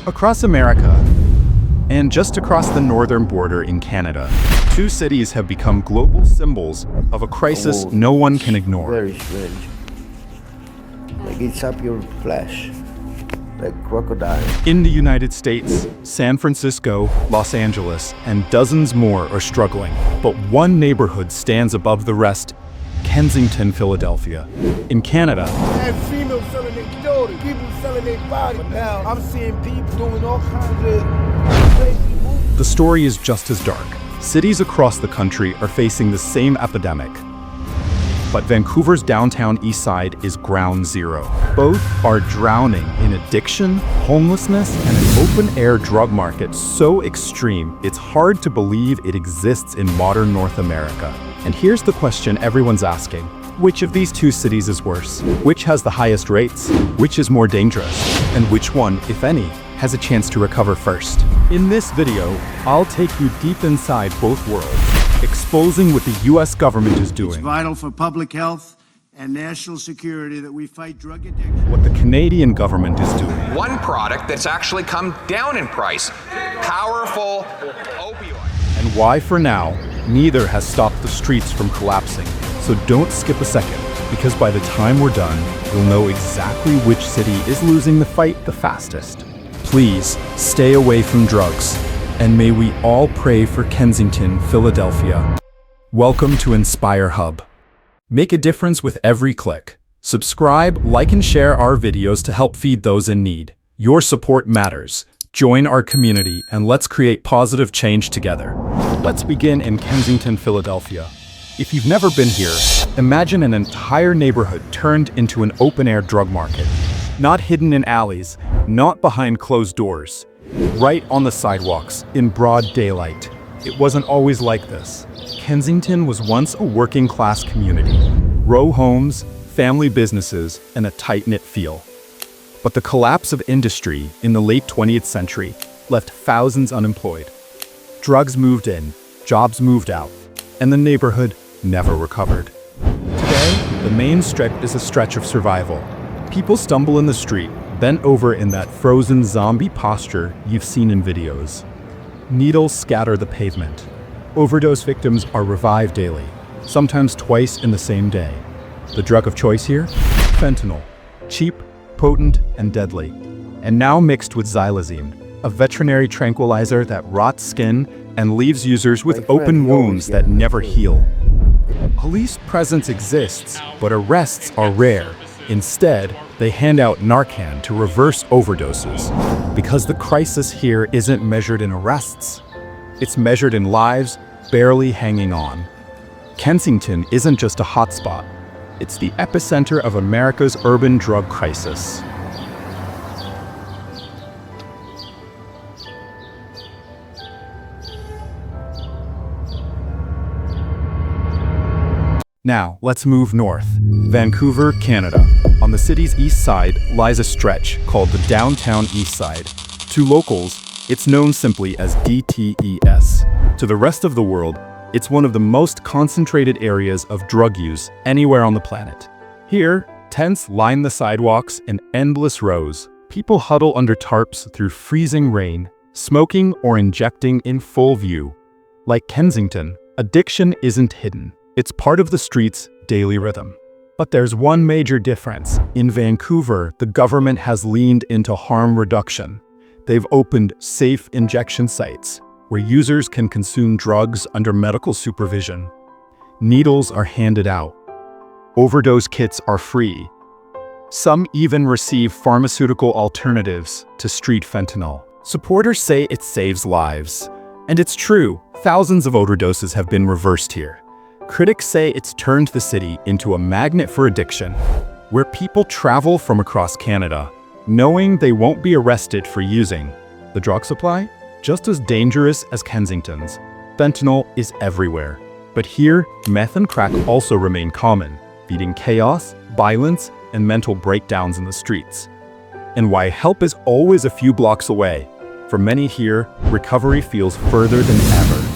Across America, and just across the northern border in Canada, two cities have become global symbols of a crisis no one can ignore. Very strange. Like it's up your flesh, like crocodile. In the United States, San Francisco, Los Angeles, and dozens more are struggling, but one neighborhood stands above the rest: Kensington, Philadelphia. In Canada, And females selling their daughters, people selling their body. But now I'm seeing people doing all kinds of crazy moves. the story is just as dark. Cities across the country are facing the same epidemic. But Vancouver's downtown Eastside is ground zero. Both are drowning in addiction, homelessness, and an open-air drug market so extreme it's hard to believe it exists in modern North America. And here's the question everyone's asking: which of these two cities is worse? Which has the highest rates? Which is more dangerous? And which one, if any, has a chance to recover first? In this video, I'll take you deep inside both worlds, exposing what the US government is doing, It's vital for public health and national security that we fight drug addiction. what the Canadian government is doing, One product that's actually come down in price, powerful opioid. and why, for now, neither has stopped the streets from collapsing. So don't skip a second, because by the time we're done, you'll know exactly which city is losing the fight the fastest. Please stay away from drugs, and may we all pray for Kensington, Philadelphia. Welcome to Inspire Hub. Make a difference with every click. Subscribe, like, and share our videos to help feed those in need. Your support matters. Join our community and let's create positive change together. Let's begin in Kensington, Philadelphia. If you've never been here, imagine an entire neighborhood turned into an open-air drug market. Not hidden in alleys, not behind closed doors. Right on the sidewalks, in broad daylight. It wasn't always like this. Kensington was once a working-class community. Row homes, family businesses, and a tight-knit feel. But the collapse of industry in the late 20th century left thousands unemployed. Drugs moved in, jobs moved out, and the neighborhood never recovered. Today, the main strip is a stretch of survival. People stumble in the street, bent over in that frozen zombie posture you've seen in videos. Needles scatter the pavement. Overdose victims are revived daily, sometimes twice in the same day. The drug of choice here? Fentanyl. Cheap, potent, and deadly. And now mixed with xylazine, a veterinary tranquilizer that rots skin and leaves users with open wounds that never heal. Police presence exists, but arrests are rare. Instead, they hand out Narcan to reverse overdoses, because the crisis here isn't measured in arrests. It's measured in lives barely hanging on. Kensington isn't just a hotspot. It's the epicenter of America's urban drug crisis. Now, let's move north. Vancouver, Canada. On the city's east side lies a stretch called the Downtown Eastside. To locals, it's known simply as DTES. To the rest of the world, it's one of the most concentrated areas of drug use anywhere on the planet. Here, tents line the sidewalks in endless rows. People huddle under tarps through freezing rain, smoking or injecting in full view. Like Kensington, addiction isn't hidden. It's part of the street's daily rhythm. But there's one major difference. In Vancouver, the government has leaned into harm reduction. They've opened safe injection sites where users can consume drugs under medical supervision. Needles are handed out. Overdose kits are free. Some even receive pharmaceutical alternatives to street fentanyl. Supporters say it saves lives. And it's true, thousands of overdoses have been reversed here. Critics say it's turned the city into a magnet for addiction, where people travel from across Canada, knowing they won't be arrested for using. The drug supply? Just as dangerous as Kensington's. Fentanyl is everywhere. But here, meth and crack also remain common, feeding chaos, violence, and mental breakdowns in the streets. And why help is always a few blocks away. For many here, recovery feels further than ever.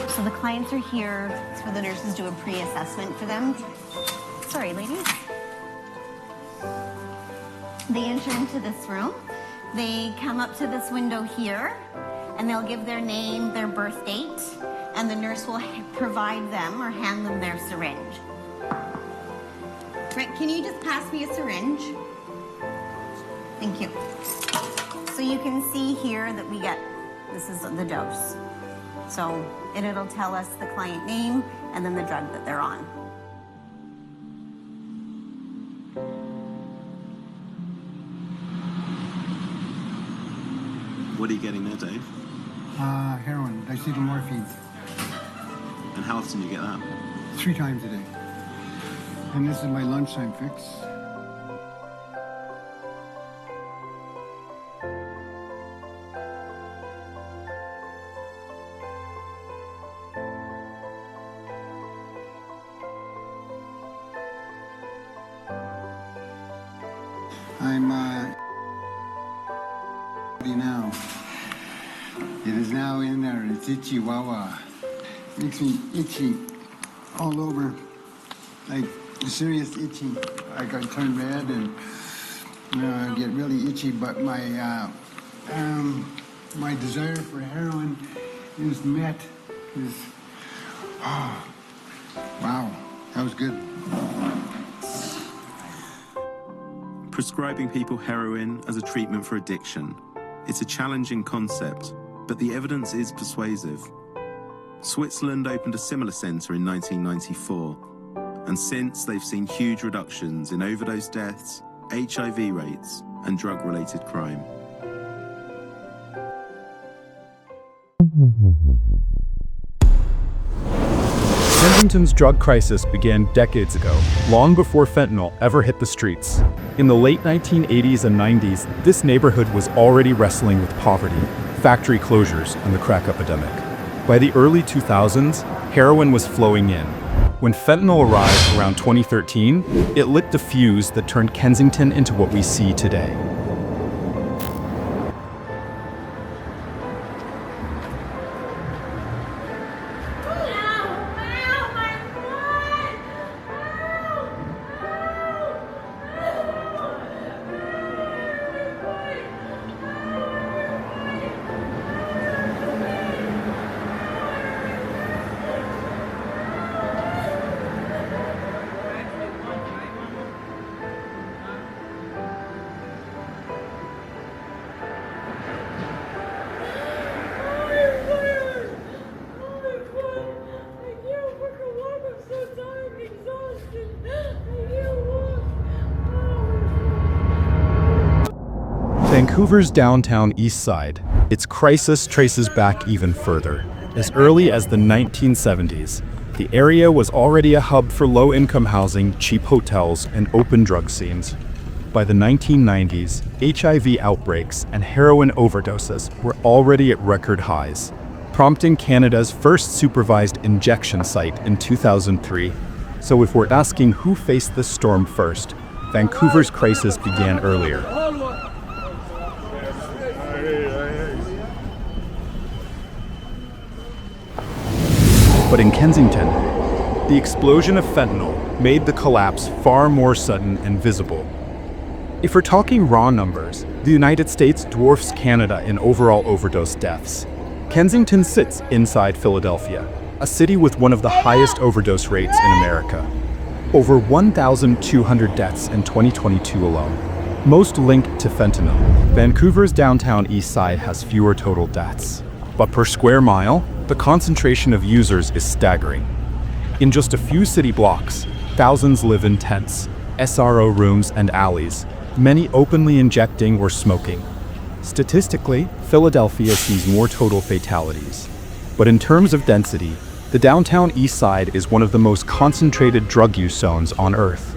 So the clients are here, so the nurses do a pre-assessment for them. Sorry, ladies. They enter into this room. They come up to this window here, and they'll give their name, their birth date, and the nurse will provide them or hand them their syringe. Right, can you just pass me a syringe? Thank you. So you can see here that we get, this is the dose. So it'll tell us the client name and then the drug that they're on. What are you getting there, Dave? Heroin, acetaminophen, And how often do you get that? 3 times a day. And this is my lunchtime fix. I'm now. It is now in there. It's itchy wawa. Makes me itchy all over, like serious itchy. I got turned red and I get really itchy. But my my desire for heroin is met. Wow, that was good. Prescribing people heroin as a treatment for addiction. It's a challenging concept, but the evidence is persuasive. Switzerland opened a similar centre in 1994, and since they've seen huge reductions in overdose deaths, HIV rates, and drug-related crime. Kensington's drug crisis began decades ago, long before fentanyl ever hit the streets. In the late 1980s and 90s, this neighborhood was already wrestling with poverty, factory closures, and the crack epidemic. By the early 2000s, heroin was flowing in. When fentanyl arrived around 2013, it lit the fuse that turned Kensington into what we see today. Vancouver's downtown Eastside, its crisis traces back even further. As early as the 1970s, the area was already a hub for low-income housing, cheap hotels, and open drug scenes. By the 1990s, HIV outbreaks and heroin overdoses were already at record highs, prompting Canada's first supervised injection site in 2003. So if we're asking who faced this storm first, Vancouver's crisis began earlier. But in Kensington, the explosion of fentanyl made the collapse far more sudden and visible. If we're talking raw numbers, the United States dwarfs Canada in overall overdose deaths. Kensington sits inside Philadelphia, a city with one of the highest overdose rates in America. Over 1,200 deaths in 2022 alone, most linked to fentanyl. Vancouver's downtown Eastside has fewer total deaths. But per square mile, the concentration of users is staggering. In just a few city blocks, thousands live in tents, SRO rooms, and alleys, many openly injecting or smoking. Statistically, Philadelphia sees more total fatalities. But in terms of density, the downtown Eastside is one of the most concentrated drug use zones on Earth.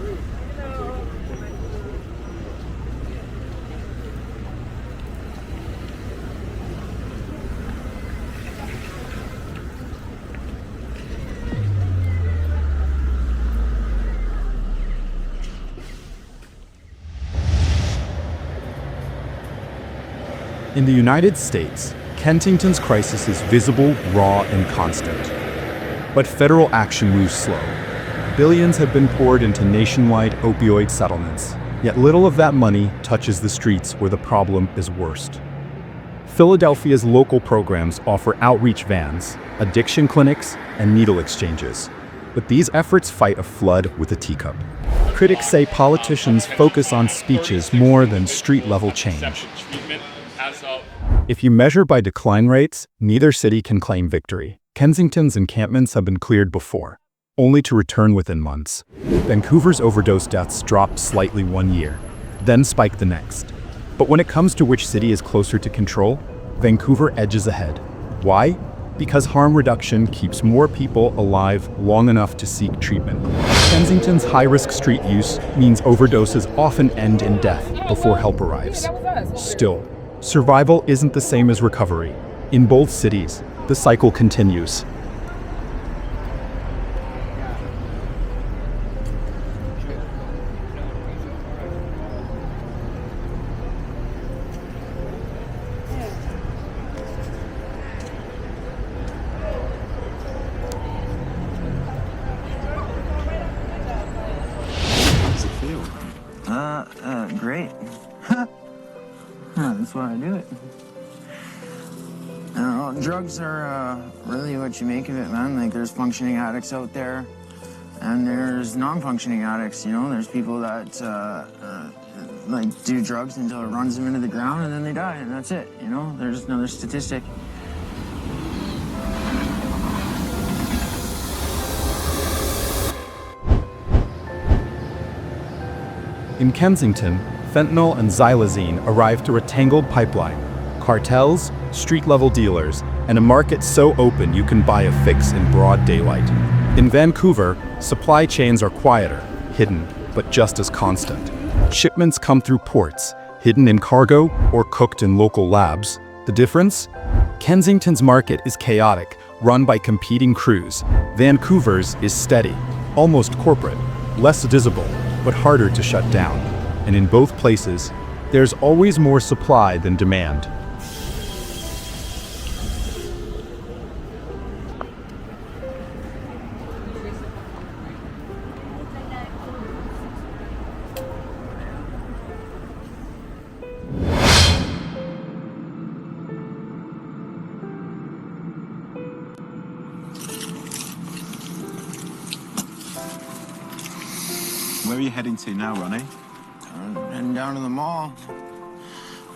In the United States, Kensington's crisis is visible, raw, and constant. But federal action moves slow. Billions have been poured into nationwide opioid settlements, Yet little of that money touches the streets where the problem is worst. Philadelphia's local programs offer outreach vans, addiction clinics, and needle exchanges. But these efforts fight a flood with a teacup. Critics say politicians focus on speeches more than street-level change. If you measure by decline rates, neither city can claim victory. Kensington's encampments have been cleared before, only to return within months. Vancouver's overdose deaths dropped slightly one year, then spiked the next. But when it comes to which city is closer to control, Vancouver edges ahead. Why? Because harm reduction keeps more people alive long enough to seek treatment. Kensington's high-risk street use means overdoses often end in death before help arrives. Still, survival isn't the same as recovery. In both cities, the cycle continues. Great. That's why I do it. Drugs are really what you make of it, man. Like, there's functioning addicts out there, and there's non-functioning addicts, you know? There's people that, like, do drugs until it runs them into the ground, and then they die, and that's it, you know? There's another statistic. In Kensington, fentanyl and xylazine arrive through a tangled pipeline. Cartels, street-level dealers, and a market so open you can buy a fix in broad daylight. In Vancouver, supply chains are quieter, hidden, but just as constant. Shipments come through ports, hidden in cargo or cooked in local labs. The difference? Kensington's market is chaotic, run by competing crews. Vancouver's is steady, almost corporate, less visible, but harder to shut down. And in both places, there's always more supply than demand. Where are you heading to now, Ronnie? I'm heading down to the mall.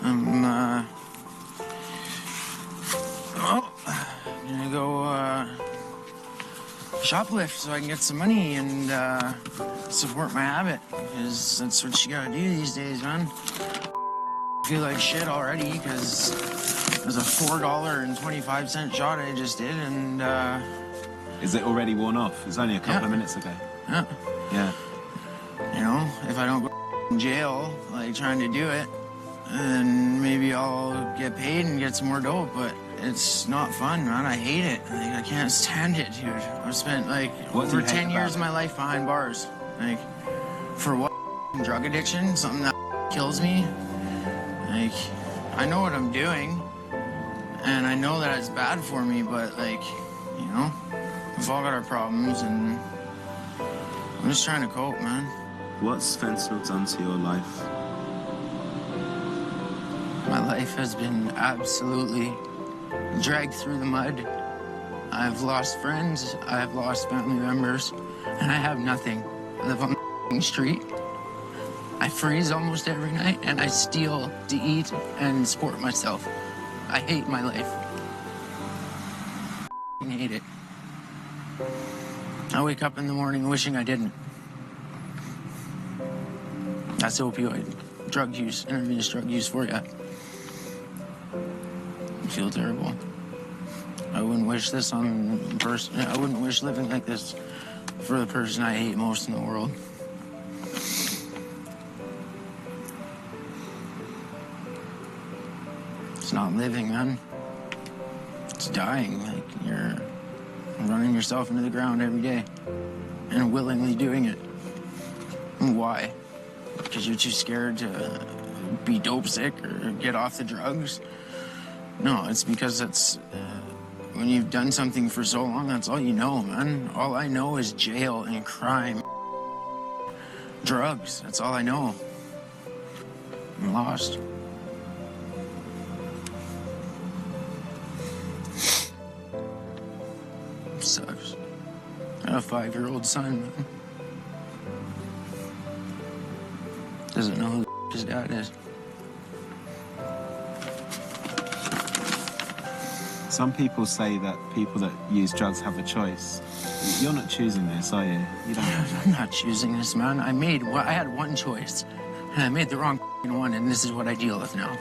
I'm gonna go shoplift so I can get some money and support my habit, because that's what you gotta do these days, man. I feel like shit already because there's a $4.25 shot I just did, and Is it already worn off? It's only a couple of minutes ago. yeah. Yeah. You know, if I don't go in jail, like, trying to do it, then maybe I'll get paid and get some more dope, but it's not fun, man. I hate it. Like, I can't stand it, dude. I've spent, like, over 10 years of my life behind bars. Like, for what? Drug addiction? Something that kills me? Like, I know what I'm doing, and I know that it's bad for me, but, like, you know, we've all got our problems, and I'm just trying to cope, man. What's fentanyl done to your life? My life has been absolutely dragged through the mud. I've lost friends, I've lost family members, and I have nothing. I live on the street. I freeze almost every night, and I steal to eat and support myself. I hate my life. I hate it. I wake up in the morning wishing I didn't. That's opioid drug use, intravenous drug use for you. I feel terrible. I wouldn't wish this on the person. I wouldn't wish living like this for the person I hate most in the world. It's not living, man. It's dying. Like, you're running yourself into the ground every day and willingly doing it. And why? Because you're too scared to be dope sick or get off the drugs? No, it's because it's when you've done something for so long, that's all you know, man. All I know is jail and crime. Drugs, that's all I know. I'm lost. It sucks. I have a 5-year-old son, man. Doesn't know who his dad is. Some people say that people that use drugs have a choice. You're not choosing this, are you? You don't. I'm not choosing this, man. I had one choice, and I made the wrong one, and this is what I deal with now.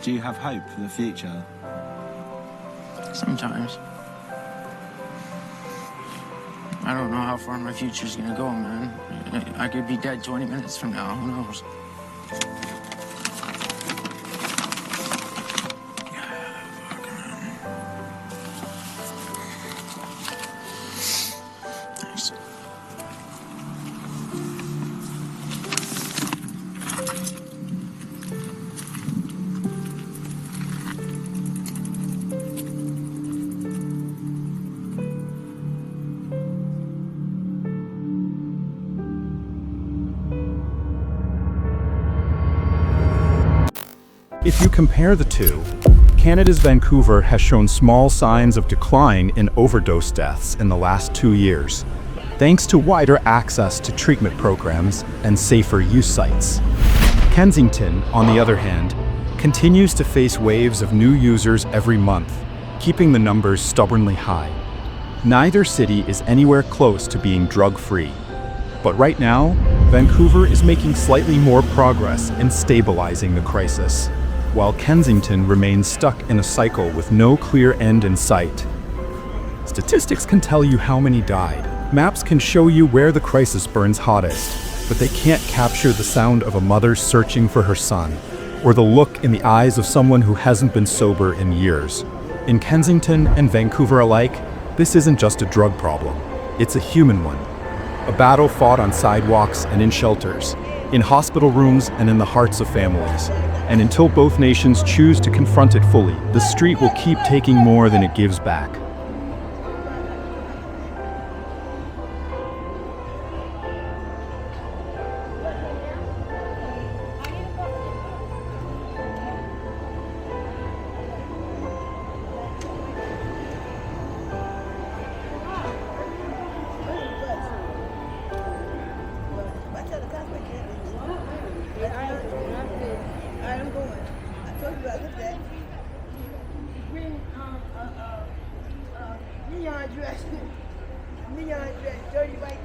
Do you have hope for the future? Sometimes. I don't know how far my future's gonna go, man. I could be dead 20 minutes from now. Who knows? Thanks. If you compare the two, Canada's Vancouver has shown small signs of decline in overdose deaths in the last 2 years, thanks to wider access to treatment programs and safer use sites. Kensington, on the other hand, continues to face waves of new users every month, keeping the numbers stubbornly high. Neither city is anywhere close to being drug-free. But right now, Vancouver is making slightly more progress in stabilizing the crisis, while Kensington remains stuck in a cycle with no clear end in sight. Statistics can tell you how many died. Maps can show you where the crisis burns hottest, but they can't capture the sound of a mother searching for her son, or the look in the eyes of someone who hasn't been sober in years. In Kensington and Vancouver alike, this isn't just a drug problem, it's a human one. A battle fought on sidewalks and in shelters, in hospital rooms and in the hearts of families. And until both nations choose to confront it fully, the street will keep taking more than it gives back. Neon dress, dirty white.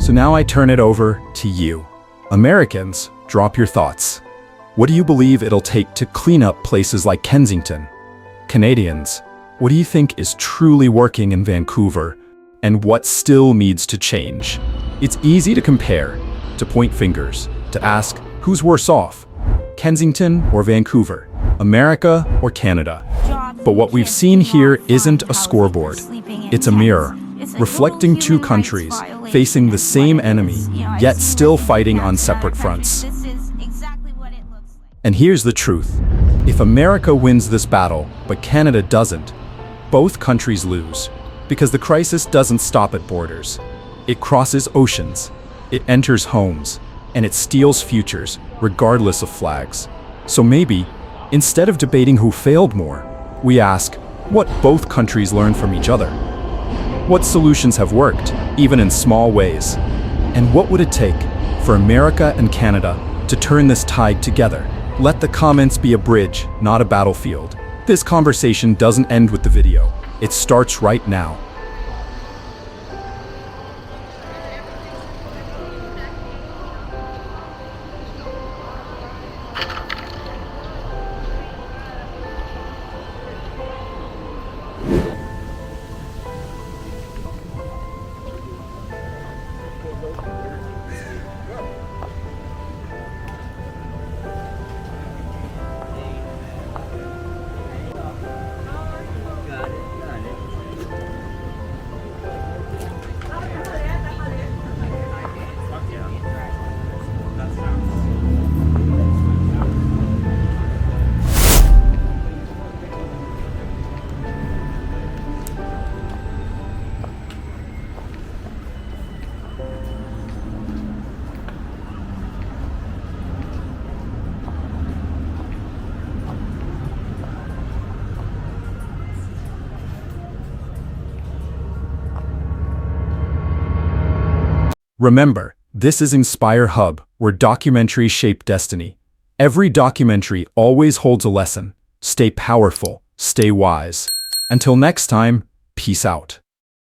So now I turn it over to you. Americans, drop your thoughts. What do you believe it'll take to clean up places like Kensington? Canadians, what do you think is truly working in Vancouver, and what still needs to change? It's easy to compare, to point fingers, to ask who's worse off, Kensington or Vancouver, America or Canada. But what we've seen here isn't a scoreboard, it's a mirror, reflecting two countries facing the same enemy, yet still fighting on separate fronts. And here's the truth. If America wins this battle, but Canada doesn't, both countries lose, because the crisis doesn't stop at borders. It crosses oceans, it enters homes, and it steals futures, regardless of flags. So maybe, instead of debating who failed more, we ask what both countries learned from each other. What solutions have worked, even in small ways? And what would it take for America and Canada to turn this tide together. Let the comments be a bridge, not a battlefield. This conversation doesn't end with the video. It starts right now. Remember, this is Inspire Hub, where documentaries shape destiny. Every documentary always holds a lesson. Stay powerful, stay wise. Until next time, peace out.